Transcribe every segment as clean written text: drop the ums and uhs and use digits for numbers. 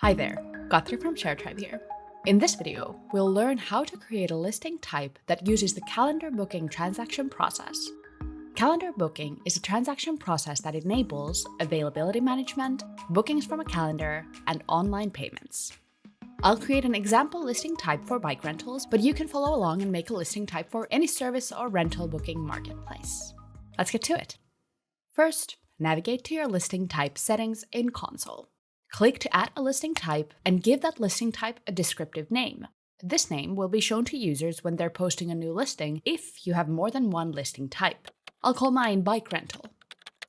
Hi there, Guthrie from Sharetribe here. In this video, we'll learn how to create a listing type that uses the calendar booking transaction process. Calendar booking is a transaction process that enables availability management, bookings from a calendar, and online payments. I'll create an example listing type for bike rentals, but you can follow along and make a listing type for any service or rental booking marketplace. Let's get to it. First, navigate to your listing type settings in Console. Click to add a listing type and give that listing type a descriptive name. This name will be shown to users when they're posting a new listing if you have more than one listing type. I'll call mine bike rental.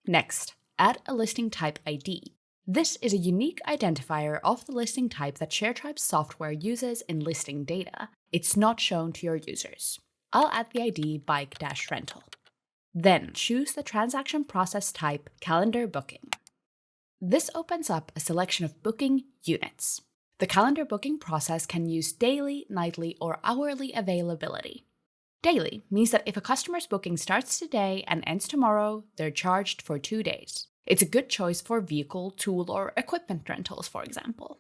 Next, add a listing type ID. This is a unique identifier of the listing type that Sharetribe software uses in listing data. It's not shown to your users. I'll add the ID bike-rental. Then choose the transaction process type calendar booking. This opens up a selection of booking units. The calendar booking process can use daily, nightly, or hourly availability. Daily means that if a customer's booking starts today and ends tomorrow, they're charged for 2 days. It's a good choice for vehicle, tool, or equipment rentals, for example.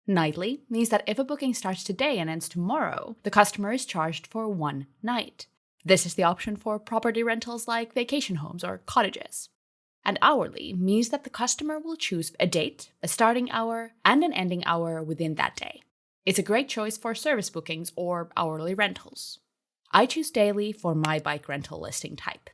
Nightly means that if a booking starts today and ends tomorrow, the customer is charged for 1 night. This is the option for property rentals like vacation homes or cottages. And hourly means that the customer will choose a date, a starting hour, and an ending hour within that day. It's a great choice for service bookings or hourly rentals. I choose daily for my bike rental listing type.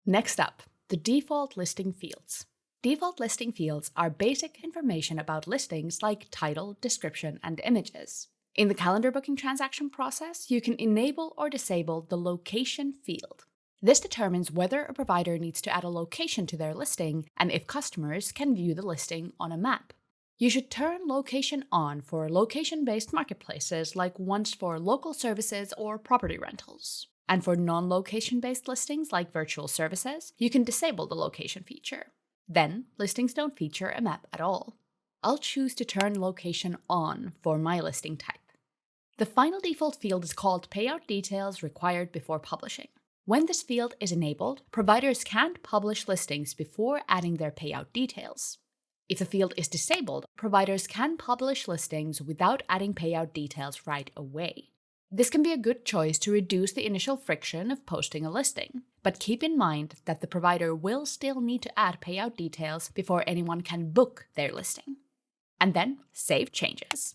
Next up, the default listing fields. Default listing fields are basic information about listings like title, description, and images. In the calendar booking transaction process, you can enable or disable the location field. This determines whether a provider needs to add a location to their listing and if customers can view the listing on a map. You should turn location on for location-based marketplaces like ones for local services or property rentals. And for non-location-based listings like virtual services, you can disable the location feature. Then, listings don't feature a map at all. I'll choose to turn location on for my listing type. The final default field is called payout details required before publishing. When this field is enabled, providers can't publish listings before adding their payout details. If the field is disabled, providers can publish listings without adding payout details right away. This can be a good choice to reduce the initial friction of posting a listing, but keep in mind that the provider will still need to add payout details before anyone can book their listing. And then save changes.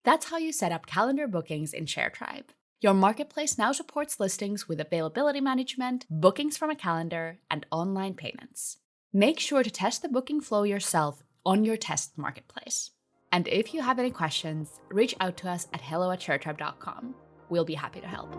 That's how you set up calendar bookings in Sharetribe. Your marketplace now supports listings with availability management, bookings from a calendar, and online payments. Make sure to test the booking flow yourself on your test marketplace. And if you have any questions, reach out to us at hello@sharetribe.com. We'll be happy to help.